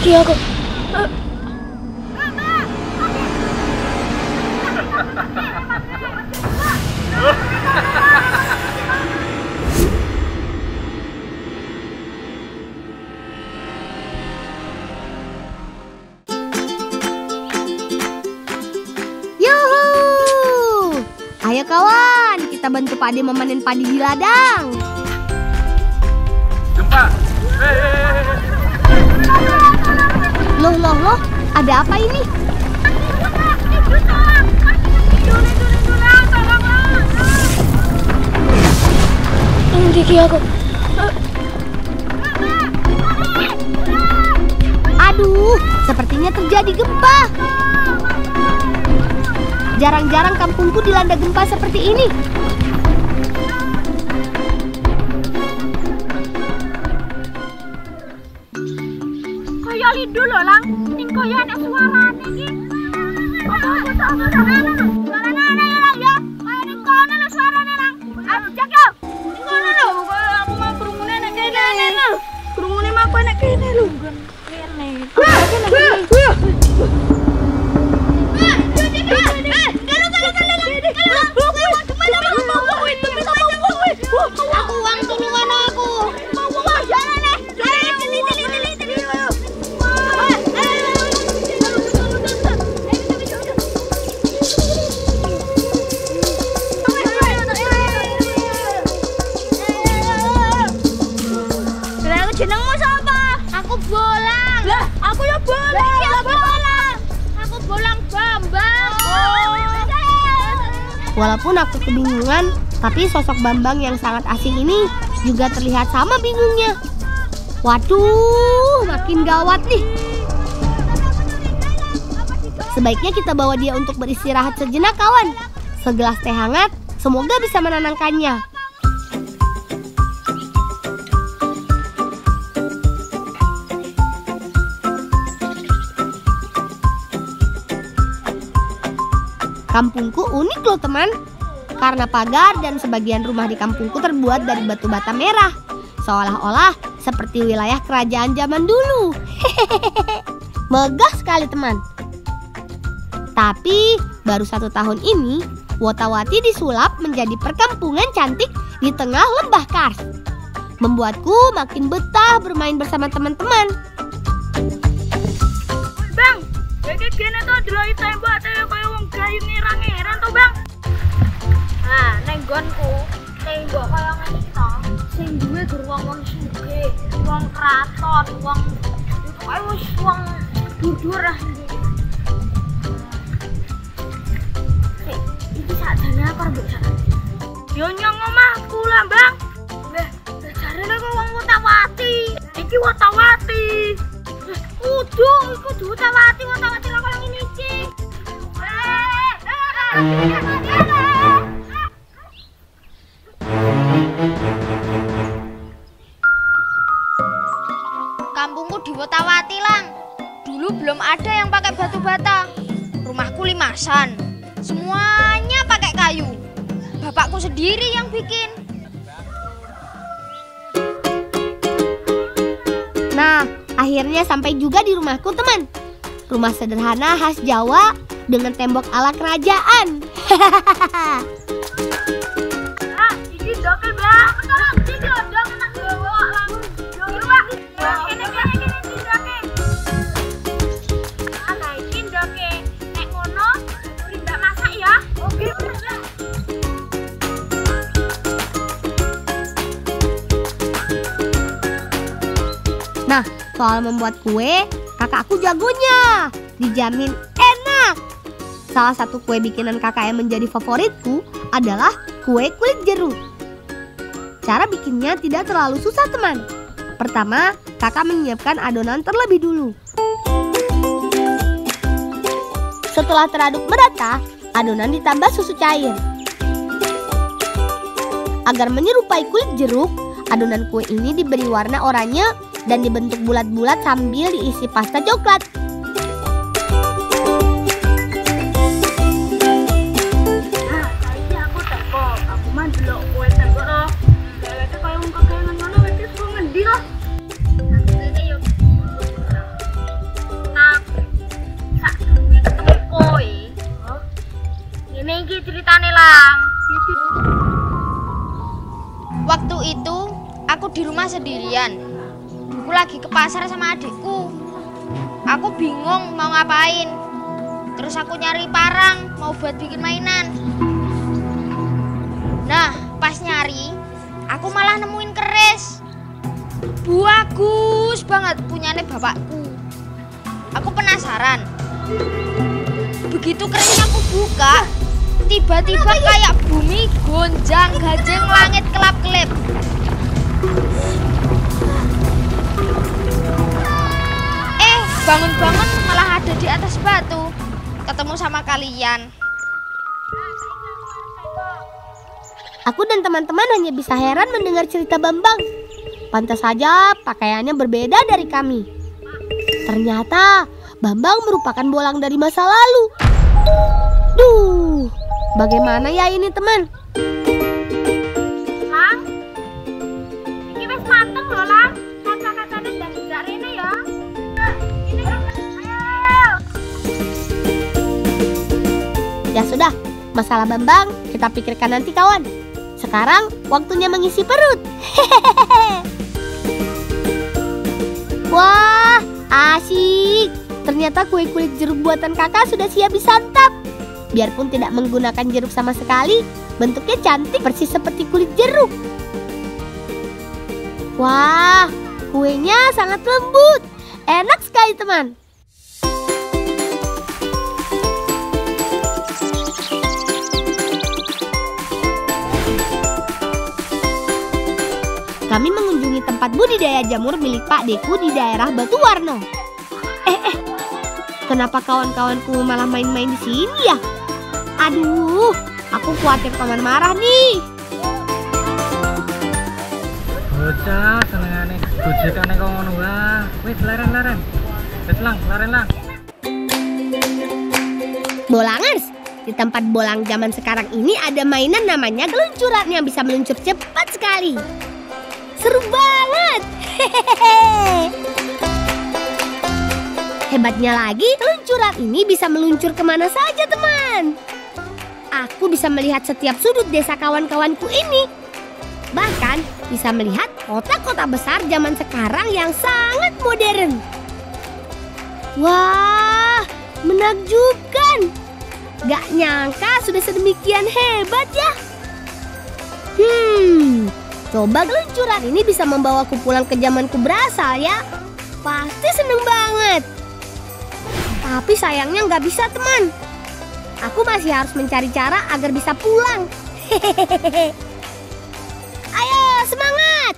Ngerti aku. Yuhu! Ayo kawan, kita bantu Pak Ade memanen padi di ladang. Gempa. Loh, ada apa ini? Ngerti aku. Aduh, sepertinya terjadi gempa. Jarang-jarang kampungku dilanda gempa seperti ini. Kaya lidu lho, Lang. Ning kaya ana suarane iki. Apa suarane ana ya, Lang ya? Kaya ning kono lho suarane, Lang. Ajak yo. Ning kono lho, kaya aku mau krungune nek kene lho. Krungune mah kowe nek kene lho. Kene. Aku uang tulungan aku. Mau uang jalan nih. Jenengmu siapa? Aku Bolang. Lah, aku ya Bolang. Lah, Bolang. Aku Bolang Bambang. Walaupun aku kebingungan, tapi sosok Bambang yang sangat asing ini juga terlihat sama bingungnya. Waduh, makin gawat nih. Sebaiknya kita bawa dia untuk beristirahat sejenak, kawan. Segelas teh hangat, semoga bisa menenangkannya. Kampungku unik loh teman, karena pagar dan sebagian rumah di kampungku terbuat dari batu bata merah, seolah-olah seperti wilayah kerajaan zaman dulu. Megah sekali teman. Tapi baru 1 tahun ini, Wotawati disulap menjadi perkampungan cantik di tengah lembah kars. Membuatku makin betah bermain bersama teman-teman. Bang, iki kene to delok tembok kaya wong gayu ngerang-ngeran to, Bang. Nah, ning nggonku tembok kaya ngene to, sing duwe gur wong sugih, wong kraton, wong kaya wong dur-dur lah. Iki sakjane apa mbok sak? Yo nyong omahku lah, Bang. Lah, jarene kok wong Wotawati. Iki Wotawati. Kudu Wotawati lah kaya ngene iki. Kampungku di Wotawati, Lang. Dulu belum ada yang pakai batu bata. Rumahku limasan. Semuanya pakai kayu. Bapakku sendiri yang bikin. Nah, akhirnya sampai juga di rumahku teman. Rumah sederhana khas Jawa dengan tembok ala kerajaan. Ah, iki doke, Bang. Tolong iki doke nang Jawa lah. Yo, Bang. Kene doke. Ana iki doke. Nek ngono, tindak masak ya. Oke, Bang. Nah, soal membuat kue, kakakku jagonya. Dijamin enak. Salah satu kue bikinan kakak yang menjadi favoritku adalah kue kulit jeruk. Cara bikinnya tidak terlalu susah teman. Pertama, kakak menyiapkan adonan terlebih dulu. Setelah teraduk merata, adonan ditambah susu cair. Agar menyerupai kulit jeruk, adonan kue ini diberi warna oranye dan dibentuk bulat-bulat sambil diisi pasta coklat. Nah, saiki aku teko. Aku mah delok kowe teko to. Dheweke koyo wong kegengan ngono wis ku ngendi to? Ngene yo. di rumah sendirian. Aku lagi ke pasar sama adikku. Aku bingung mau ngapain. Terus aku nyari parang mau buat bikin mainan. Nah, pas nyari, aku malah nemuin keris. Bagus banget punyane bapakku. Aku penasaran. Begitu kerisnya aku buka, tiba-tiba kayak bumi gonjang gajeng langit kelap-kelip. Bangun-bangun malah ada di atas batu. Ketemu sama kalian. Aku dan teman-teman hanya bisa heran mendengar cerita Bambang. Pantas saja pakaiannya berbeda dari kami. Ternyata Bambang merupakan bolang dari masa lalu. Duh, bagaimana ya ini teman? Lang, ini wis mateng loh Lang. Kaca-kacanya dan tidak rene ya. Ini ayo. Ya sudah, masalah Bambang kita pikirkan nanti kawan. Sekarang waktunya mengisi perut. Wah, asik. Ternyata kue kulit jeruk buatan kakak sudah siap disantap. Biarpun tidak menggunakan jeruk sama sekali, bentuknya cantik persis seperti kulit jeruk. Wah, kuenya sangat lembut. Enak sekali teman. Kami mengunjungi tempat budidaya jamur milik Pak Deku di daerah Batuwarno. Kenapa kawan-kawanku malah main-main di sini ya? Aduh, aku khawatir paman marah nih. Bocah senengane gojekane kok ngono wae. Wis leren-leren. Wis lang, leren lang. Bolangers, di tempat bolang zaman sekarang ini ada mainan namanya geluncuran yang bisa meluncur cepat sekali. Seru banget. Hebatnya lagi, luncuran ini bisa meluncur kemana saja teman. Aku bisa melihat setiap sudut desa kawan-kawanku ini. Bahkan bisa melihat kota-kota besar zaman sekarang yang sangat modern. Wah, menakjubkan. Gak nyangka sudah sedemikian hebat ya. Coba geluncuran ini bisa membawaku pulang ke zamanku berasal ya. Pasti seneng banget. Tapi sayangnya nggak bisa teman. Aku masih harus mencari cara agar bisa pulang. Ayo semangat.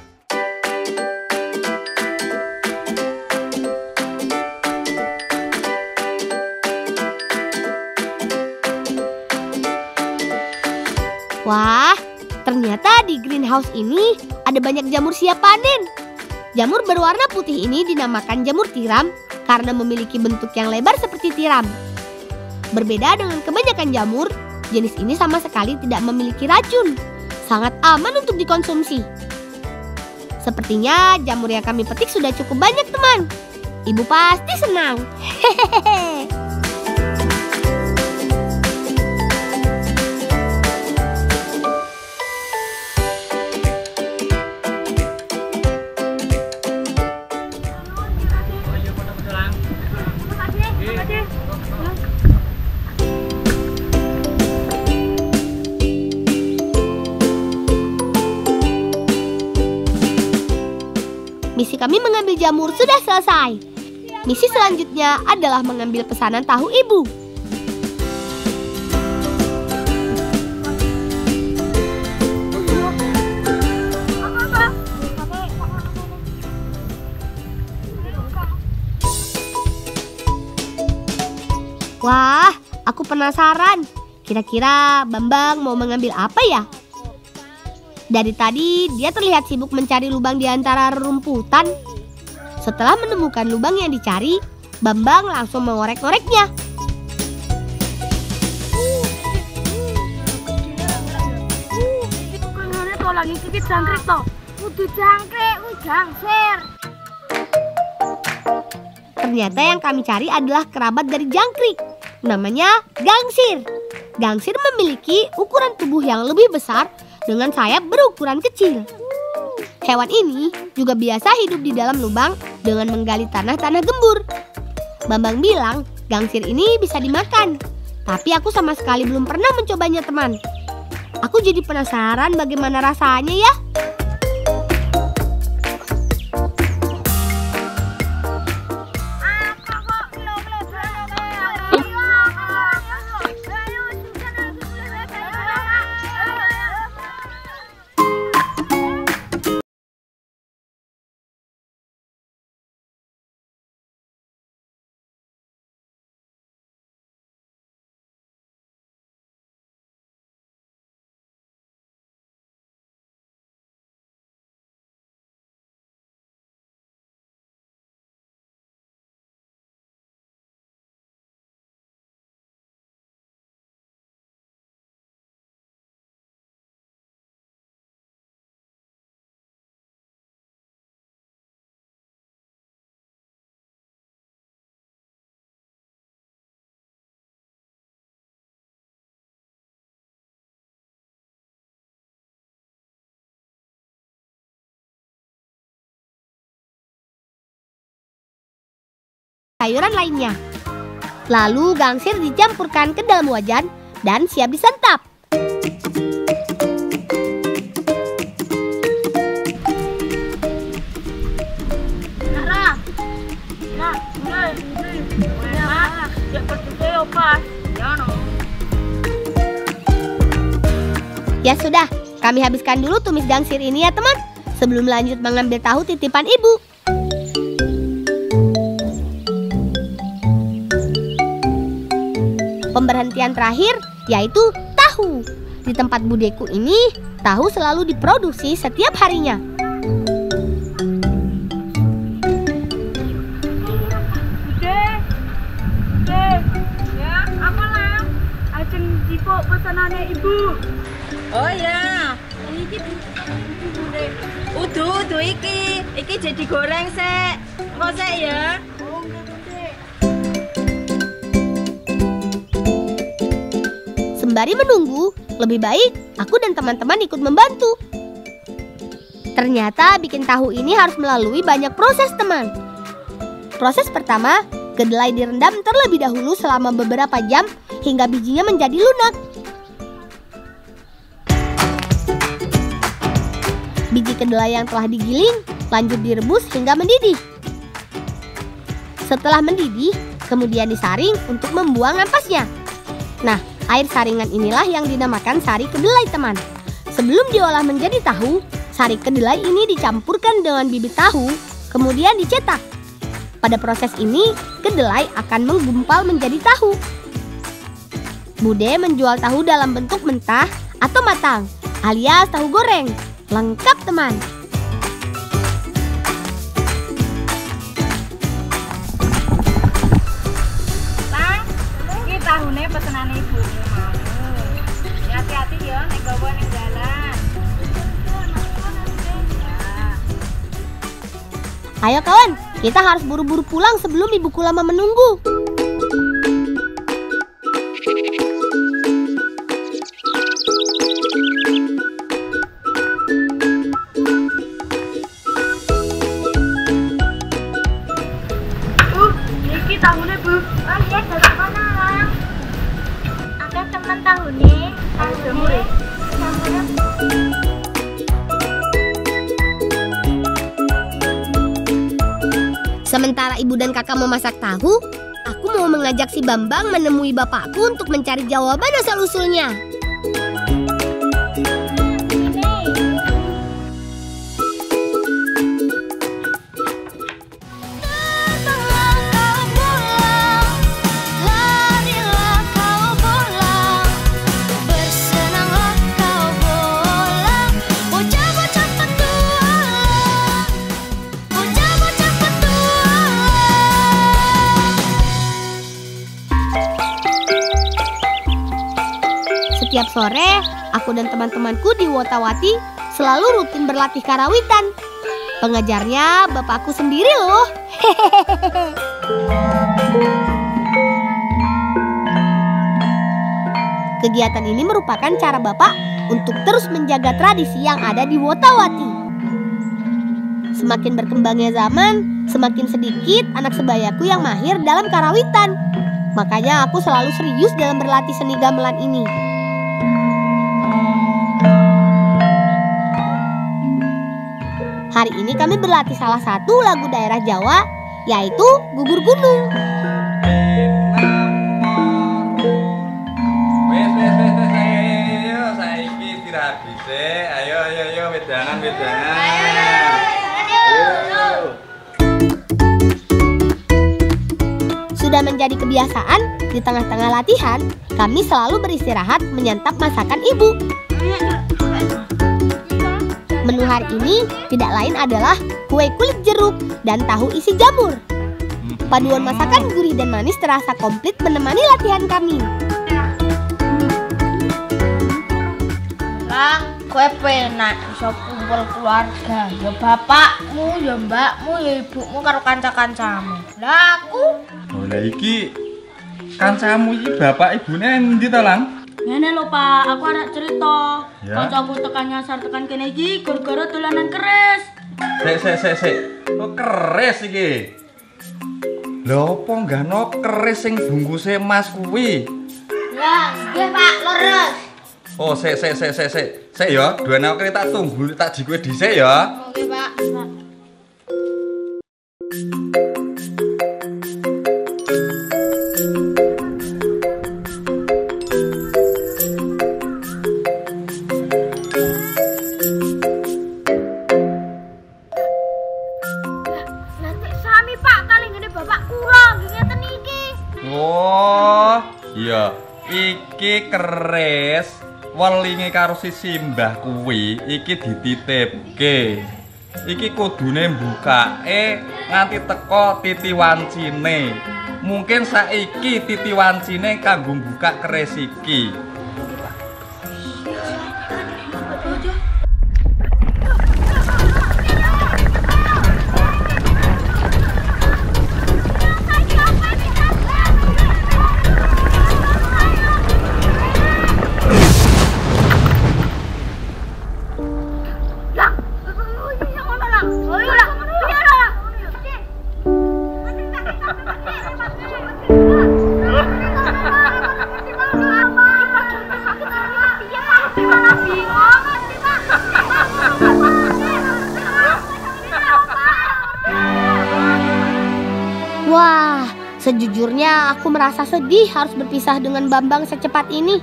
Wah, ternyata di greenhouse ini ada banyak jamur siap panen. Jamur berwarna putih ini dinamakan jamur tiram karena memiliki bentuk yang lebar seperti tiram. Berbeda dengan kebanyakan jamur, jenis ini sama sekali tidak memiliki racun. Sangat aman untuk dikonsumsi. Sepertinya jamur yang kami petik sudah cukup banyak teman. Ibu pasti senang. Hehehe. Misi kami mengambil jamur sudah selesai. Misi selanjutnya adalah mengambil pesanan tahu ibu. Wah, aku penasaran. Kira-kira Bambang mau mengambil apa ya? Dari tadi dia terlihat sibuk mencari lubang di antara rerumputan. Setelah menemukan lubang yang dicari, Bambang langsung mengorek-ngoreknya. Kanane to lagi kiki jangkrik to. Kudu jangkrik, gangsir. Ternyata yang kami cari adalah kerabat dari jangkrik. Namanya gangsir. Gangsir memiliki ukuran tubuh yang lebih besar dengan sayap berukuran kecil. Hewan ini juga biasa hidup di dalam lubang dengan menggali tanah-tanah gembur. Bambang bilang gangsir ini bisa dimakan, tapi aku sama sekali belum pernah mencobanya teman. Aku jadi penasaran bagaimana rasanya ya. Sayuran lainnya. Lalu gangsir dicampurkan ke dalam wajan dan siap disantap. Ya sudah, kami habiskan dulu tumis gangsir ini ya teman, sebelum lanjut mengambil tahu titipan ibu. Pemberhentian terakhir yaitu tahu. Di tempat budeku ini, tahu selalu diproduksi setiap harinya. Bude, ya apa lah? Ajeng jipuk pesanannya ibu. Oh ya, iki udu iki jadi goreng sek. Engko sek ya. Sembari menunggu, lebih baik aku dan teman-teman ikut membantu. Ternyata bikin tahu ini harus melalui banyak proses teman. Proses pertama, kedelai direndam terlebih dahulu selama beberapa jam hingga bijinya menjadi lunak. Biji kedelai yang telah digiling lanjut direbus hingga mendidih. Setelah mendidih, kemudian disaring untuk membuang ampasnya. Nah, air saringan inilah yang dinamakan sari kedelai teman. Sebelum diolah menjadi tahu, sari kedelai ini dicampurkan dengan bibit tahu, kemudian dicetak. Pada proses ini, kedelai akan menggumpal menjadi tahu. Bude menjual tahu dalam bentuk mentah atau matang, alias tahu goreng. Lengkap teman. Lang, ini tahune pesenan ibu mau. Ya hati-hati ya nek gawa ning dalan. Ayo kawan, kita harus buru-buru pulang sebelum ibuku lama menunggu. Iki tahune bu. Oh iya, dari mana lang? Ada teman tahune. Tahune. Sementara ibu dan kakak memasak tahu, aku mau mengajak si Bambang menemui bapakku untuk mencari jawaban asal-usulnya. Setiap sore, aku dan teman-temanku di Wotawati selalu rutin berlatih karawitan. Pengajarnya bapakku sendiri loh. Kegiatan ini merupakan cara bapak untuk terus menjaga tradisi yang ada di Wotawati. Semakin berkembangnya zaman, semakin sedikit anak sebayaku yang mahir dalam karawitan. Makanya aku selalu serius dalam berlatih seni gamelan ini. Hari ini kami berlatih salah satu lagu daerah Jawa, yaitu Gugur Gunung. Ayo, saiki istirahat dhisik. Ayo, wedangan. Sudah menjadi kebiasaan, di tengah-tengah latihan, kami selalu beristirahat menyantap masakan ibu. Menu hari ini tidak lain adalah kue kulit jeruk dan tahu isi jamur. Paduan masakan gurih dan manis terasa komplit menemani latihan kami. Lang, kue penak bisa kumpul keluarga. Ya bapakmu, ya mbakmu, ya ibumu karo kanca-kancamu. Lah aku. Oh, lah iki kancamu iki bapak ibune endi to, Lang? Ngene lho Pak, aku ada cerita. Ya. Kancaku tekan nyasar tekan kene iki gara-gara dolanan keris. Sik. Kok keris iki? Lho apa nggano keris sing bungkuse emas kuwi? Ya, nggih Pak, leres. Oh, sik ya, duwe aku tak tunggu tak di kowe dhisik ya. Oke, Pak. Oh, iya. Iki keris welinge karo si Simbah kuwi iki dititipke. Iki kudune mbukake nganti teko titi wancine. Mungkin saiki titi wancine kanggo buka keris iki. Wah, sejujurnya aku merasa sedih harus berpisah dengan Bambang secepat ini.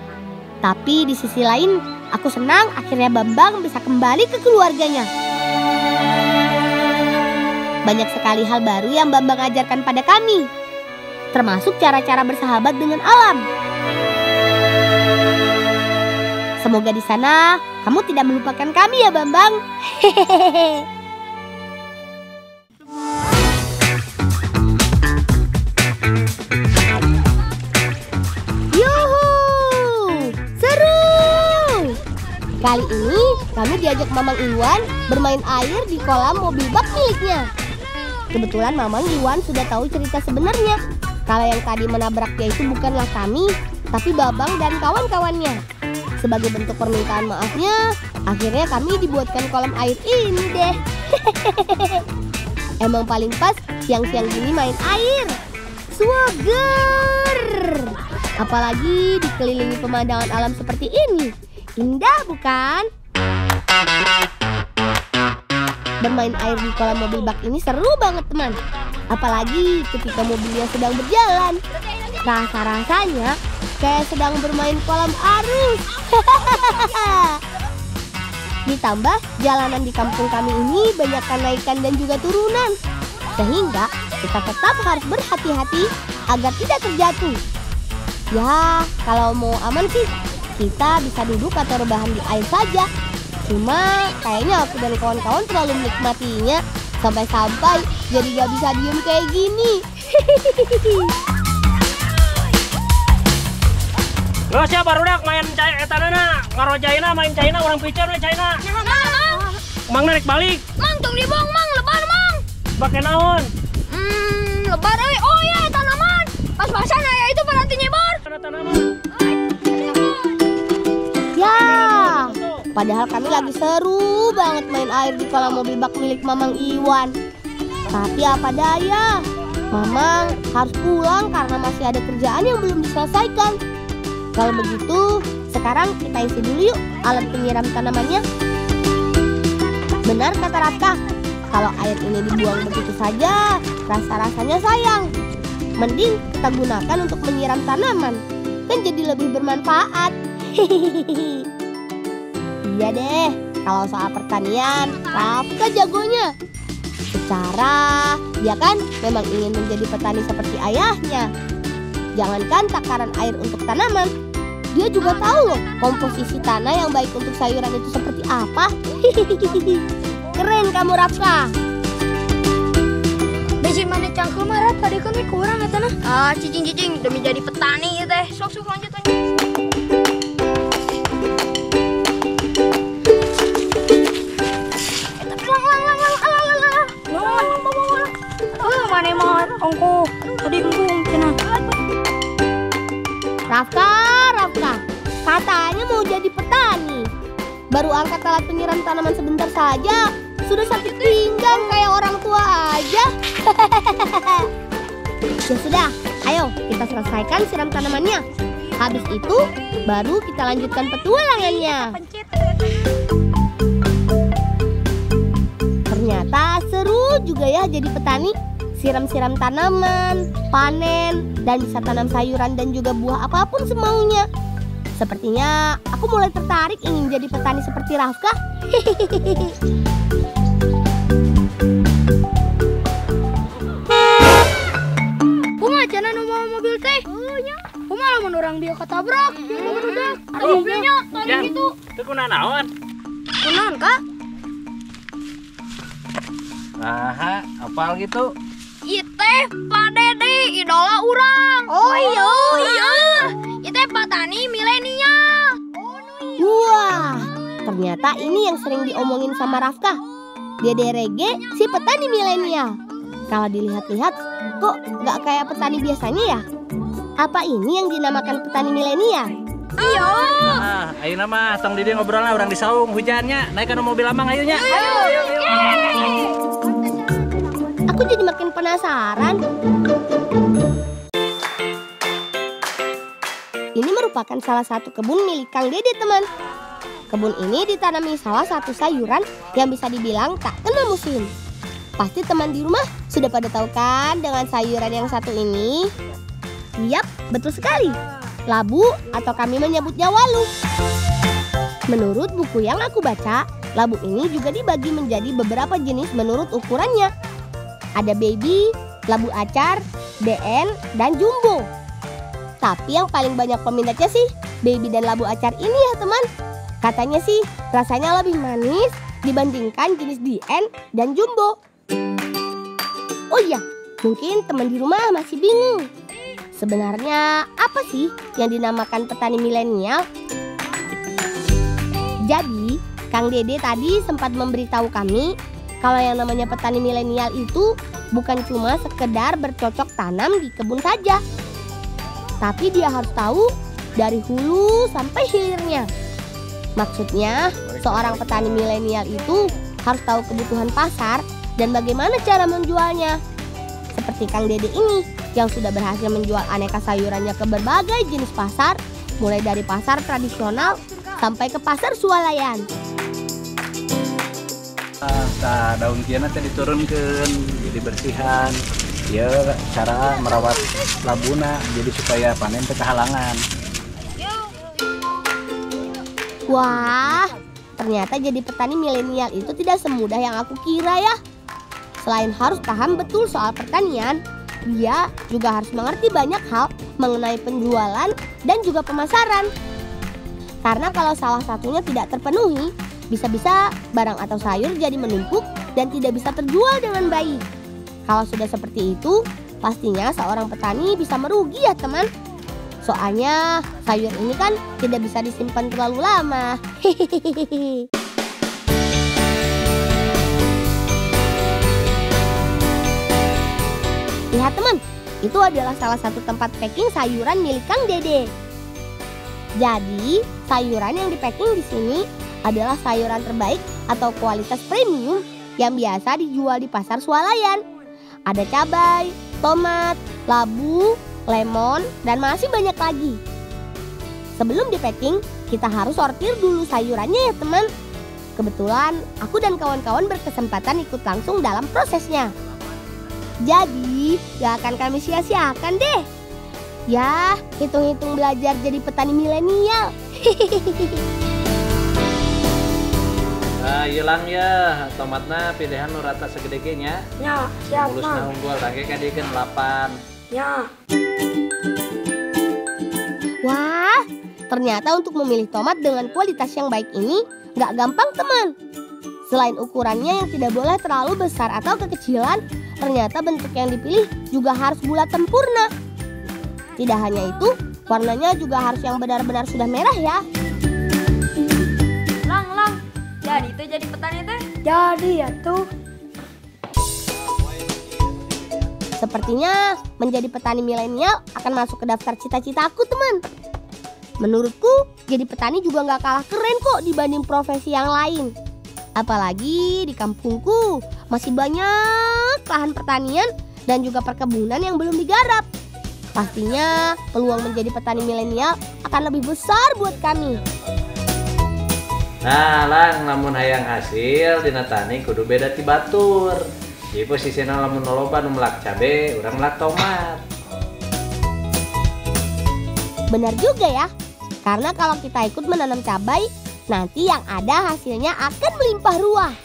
Tapi di sisi lain, aku senang akhirnya Bambang bisa kembali ke keluarganya. Banyak sekali hal baru yang Bambang ajarkan pada kami, termasuk cara-cara bersahabat dengan alam. Semoga di sana kamu tidak melupakan kami ya Bambang. Hehehe. Kali ini kami diajak Mamang Iwan bermain air di kolam mobil bak miliknya. Kebetulan Mamang Iwan sudah tahu cerita sebenarnya. Kalau yang tadi menabrak dia itu bukanlah kami, tapi Babang dan kawan-kawannya. Sebagai bentuk permintaan maafnya, akhirnya kami dibuatkan kolam air ini deh. Emang paling pas siang-siang gini main air. Swagger! Apalagi dikelilingi pemandangan alam seperti ini. Indah bukan? Bermain air di kolam mobil bak ini seru banget teman. Apalagi ketika mobilnya sedang berjalan. Rasa-rasanya kayak sedang bermain kolam arus. Ditambah jalanan di kampung kami ini banyak kenaikan dan juga turunan. Sehingga kita tetap harus berhati-hati agar tidak terjatuh. Ya, kalau mau aman sih kita bisa duduk atau rebahan di air saja. Cuma kayaknya aku dan kawan-kawan terlalu menikmatinya sampai-sampai jadi gak bisa diem kayak gini. Lo siapa barudak main etanana ngarojaina main China orang picer we China. Mang narik balik. Mang tong dibong mang lebar mang. Pakai naon? Lebar euy. Oh ya tanaman. Pas-pasan aya itu berarti nyebar. Tanaman. Ya, Padahal kami lagi seru banget main air di kolam mobil bak milik Mamang Iwan. Tapi apa daya, Mamang harus pulang karena masih ada kerjaan yang belum diselesaikan. Kalau begitu, sekarang kita isi dulu yuk alat penyiram tanamannya. Benar kata Rafka, kalau air ini dibuang begitu saja, rasa-rasanya sayang. Mending kita gunakan untuk menyiram tanaman, kan jadi lebih bermanfaat. Iya deh, kalau soal pertanian, Rafka jagonya. Secara dia kan memang ingin menjadi petani seperti ayahnya. Jangankan takaran air untuk tanaman, dia juga tahu loh komposisi tanah yang baik untuk sayuran itu seperti apa. Keren kamu Rafka. Besi mana cangkem marah tadi kami kurang ya tanah. Cicing demi jadi petani ya teh. Sok lanjut. Mana mar ongko tadi ungkung cina. Rafka, katanya mau jadi petani. Baru angkat alat penyiram tanaman sebentar saja, sudah sakit pinggang kayak orang tua aja. Ya sudah, ayo kita selesaikan siram tanamannya. Habis itu, baru kita lanjutkan petualangannya. Ternyata seru juga ya jadi petani. Siram-siram tanaman, panen, dan bisa tanam sayuran dan juga buah apapun semaunya. Sepertinya aku mulai tertarik ingin jadi petani seperti Rafka. Kumacana nomor mobil teh. Kumaha lamun orang dia ketabrak. Udah, ada mobilnya, tadi gitu. Itu kuna naon? Kunaon kah? Aha, apal gitu. Iteh Pak Dede, idola urang. Oh iya. Iteh petani milenial. Wah, ternyata ini yang sering diomongin sama Rafka. Dede Rege si petani milenial. Kalau dilihat-lihat, kok nggak kayak petani biasanya ya? Apa ini yang dinamakan petani milenial? Iya. Ayo nama, tong Didi ngobrolnya orang di saung hujannya. Naik ke mobil Amang ayonya. Ayo. Aku jadi makin penasaran. Ini merupakan salah satu kebun milik Kang Dede, teman. Kebun ini ditanami salah satu sayuran yang bisa dibilang tak kena musim. Pasti teman di rumah sudah pada tahu kan dengan sayuran yang satu ini? Yap, betul sekali. Labu atau kami menyebutnya walu. Menurut buku yang aku baca, labu ini juga dibagi menjadi beberapa jenis menurut ukurannya. Ada baby, labu acar, DN, dan jumbo. Tapi yang paling banyak peminatnya sih baby dan labu acar ini ya teman. Katanya sih rasanya lebih manis dibandingkan jenis DN dan jumbo. Oh iya, mungkin teman di rumah masih bingung. Sebenarnya apa sih yang dinamakan petani milenial? Jadi, Kang Dede tadi sempat memberitahu kami kalau yang namanya petani milenial itu bukan cuma sekedar bercocok tanam di kebun saja. Tapi dia harus tahu dari hulu sampai hilirnya. Maksudnya, seorang petani milenial itu harus tahu kebutuhan pasar dan bagaimana cara menjualnya. Seperti Kang Dede ini yang sudah berhasil menjual aneka sayurannya ke berbagai jenis pasar, mulai dari pasar tradisional sampai ke pasar swalayan. Daun kiana teh diturunkeun jadi bersihan. Ya cara merawat labuna jadi supaya panen teh kehalangan. Wah, ternyata jadi petani milenial itu tidak semudah yang aku kira ya. Selain harus paham betul soal pertanian, dia juga harus mengerti banyak hal mengenai penjualan dan juga pemasaran. Karena kalau salah satunya tidak terpenuhi, bisa-bisa barang atau sayur jadi menumpuk dan tidak bisa terjual dengan baik. Kalau sudah seperti itu, pastinya seorang petani bisa merugi ya teman. Soalnya sayur ini kan tidak bisa disimpan terlalu lama. Lihat teman, itu adalah salah satu tempat packing sayuran milik Kang Dede. Jadi sayuran yang di packing di sini adalah sayuran terbaik atau kualitas premium yang biasa dijual di pasar swalayan. Ada cabai, tomat, labu, lemon, dan masih banyak lagi. Sebelum di packing, kita harus sortir dulu sayurannya ya teman. Kebetulan aku dan kawan-kawan berkesempatan ikut langsung dalam prosesnya. Jadi gak akan kami sia-siakan deh. Ya, hitung-hitung belajar jadi petani milenial. Ah, ilang ya, tomatna pilihan nu rata segede-gedenya. Ya, siap Mulusna Mang. unggul, kaki kadikeun 8. Ya. Wah, ternyata untuk memilih tomat dengan kualitas yang baik ini gak gampang teman. Selain ukurannya yang tidak boleh terlalu besar atau kekecilan, ternyata bentuk yang dipilih juga harus bulat sempurna. Tidak hanya itu, warnanya juga harus yang benar-benar sudah merah ya. Lang, jadi itu jadi petani teh. Jadi ya tuh. Sepertinya menjadi petani milenial akan masuk ke daftar cita-cita aku teman. Menurutku jadi petani juga gak kalah keren kok dibanding profesi yang lain. Apalagi di kampungku masih banyak lahan pertanian dan juga perkebunan yang belum digarap. Pastinya peluang menjadi petani milenial akan lebih besar buat kami. Nah, Lang, lamun hayang hasil dina tani kudu beda ti batur. Di posisina lamun loba nu melak cabe, urang melak tomat. Benar juga ya, karena kalau kita ikut menanam cabai, nanti yang ada hasilnya akan melimpah ruah.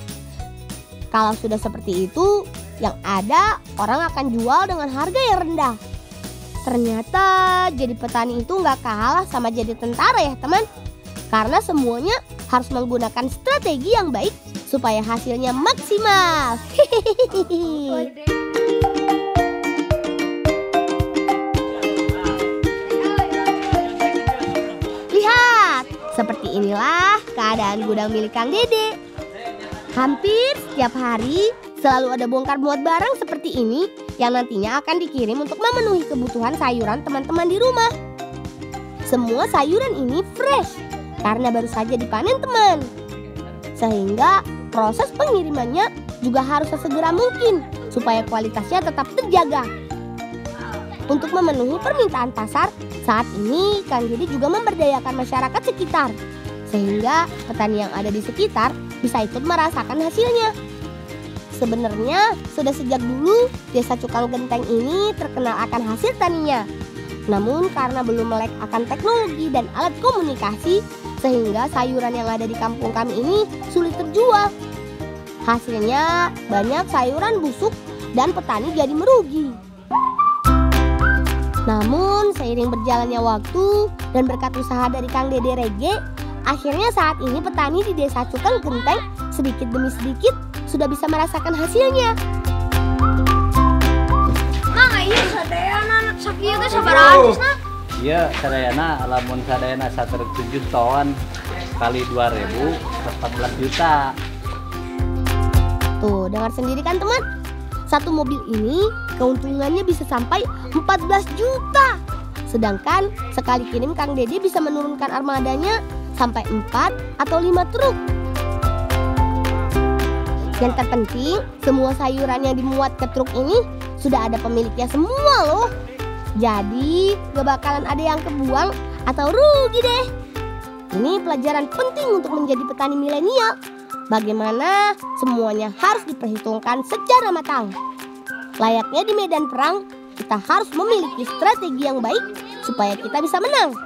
Kalau sudah seperti itu, yang ada orang akan jual dengan harga yang rendah. Ternyata jadi petani itu nggak kalah sama jadi tentara ya teman. Karena semuanya harus menggunakan strategi yang baik supaya hasilnya maksimal. Lihat, seperti inilah keadaan gudang milik Kang Dede. Hampir setiap hari selalu ada bongkar muat barang seperti ini yang nantinya akan dikirim untuk memenuhi kebutuhan sayuran teman-teman di rumah. Semua sayuran ini fresh karena baru saja dipanen teman. Sehingga proses pengirimannya juga harus sesegera mungkin supaya kualitasnya tetap terjaga. Untuk memenuhi permintaan pasar, saat ini Kang Dede juga memberdayakan masyarakat sekitar. Sehingga petani yang ada di sekitar bisa ikut merasakan hasilnya. Sebenarnya sudah sejak dulu Desa Cukang Genteng ini terkenal akan hasil taninya. Namun karena belum melek akan teknologi dan alat komunikasi, sehingga sayuran yang ada di kampung kami ini sulit terjual. Hasilnya banyak sayuran busuk dan petani jadi merugi. Namun seiring berjalannya waktu dan berkat usaha dari Kang Dede Rege, akhirnya saat ini petani di Desa Cukang Genteng sedikit demi sedikit sudah bisa merasakan hasilnya. Mang, iya sadayana sakieu teh sabaraha nah? Iya, sadayana lamun sadayana 1,7 ton kali 2.000 14 juta. Tuh, dengar sendiri kan teman? Satu mobil ini keuntungannya bisa sampai 14 juta. Sedangkan sekali kirim Kang Dede bisa menurunkan armadanya sampai 4 atau 5 truk. Yang terpenting, semua sayuran yang dimuat ke truk ini sudah ada pemiliknya semua loh. Jadi gak bakalan ada yang kebuang atau rugi deh. Ini pelajaran penting untuk menjadi petani milenial. Bagaimana semuanya harus diperhitungkan secara matang. Layaknya di medan perang, kita harus memiliki strategi yang baik supaya kita bisa menang.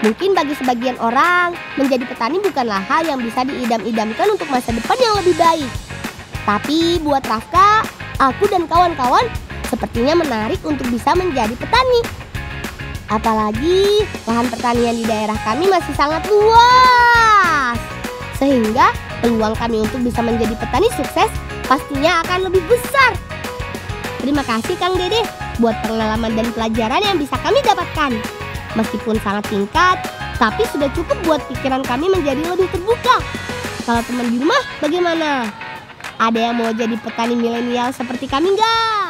Mungkin bagi sebagian orang, menjadi petani bukanlah hal yang bisa diidam-idamkan untuk masa depan yang lebih baik. Tapi buat Rafka, aku dan kawan-kawan sepertinya menarik untuk bisa menjadi petani. Apalagi lahan pertanian di daerah kami masih sangat luas. Sehingga peluang kami untuk bisa menjadi petani sukses pastinya akan lebih besar. Terima kasih Kang Dede buat pengalaman dan pelajaran yang bisa kami dapatkan. Meskipun sangat singkat, tapi sudah cukup buat pikiran kami menjadi lebih terbuka. Kalau teman di rumah bagaimana? Ada yang mau jadi petani milenial seperti kami nggak?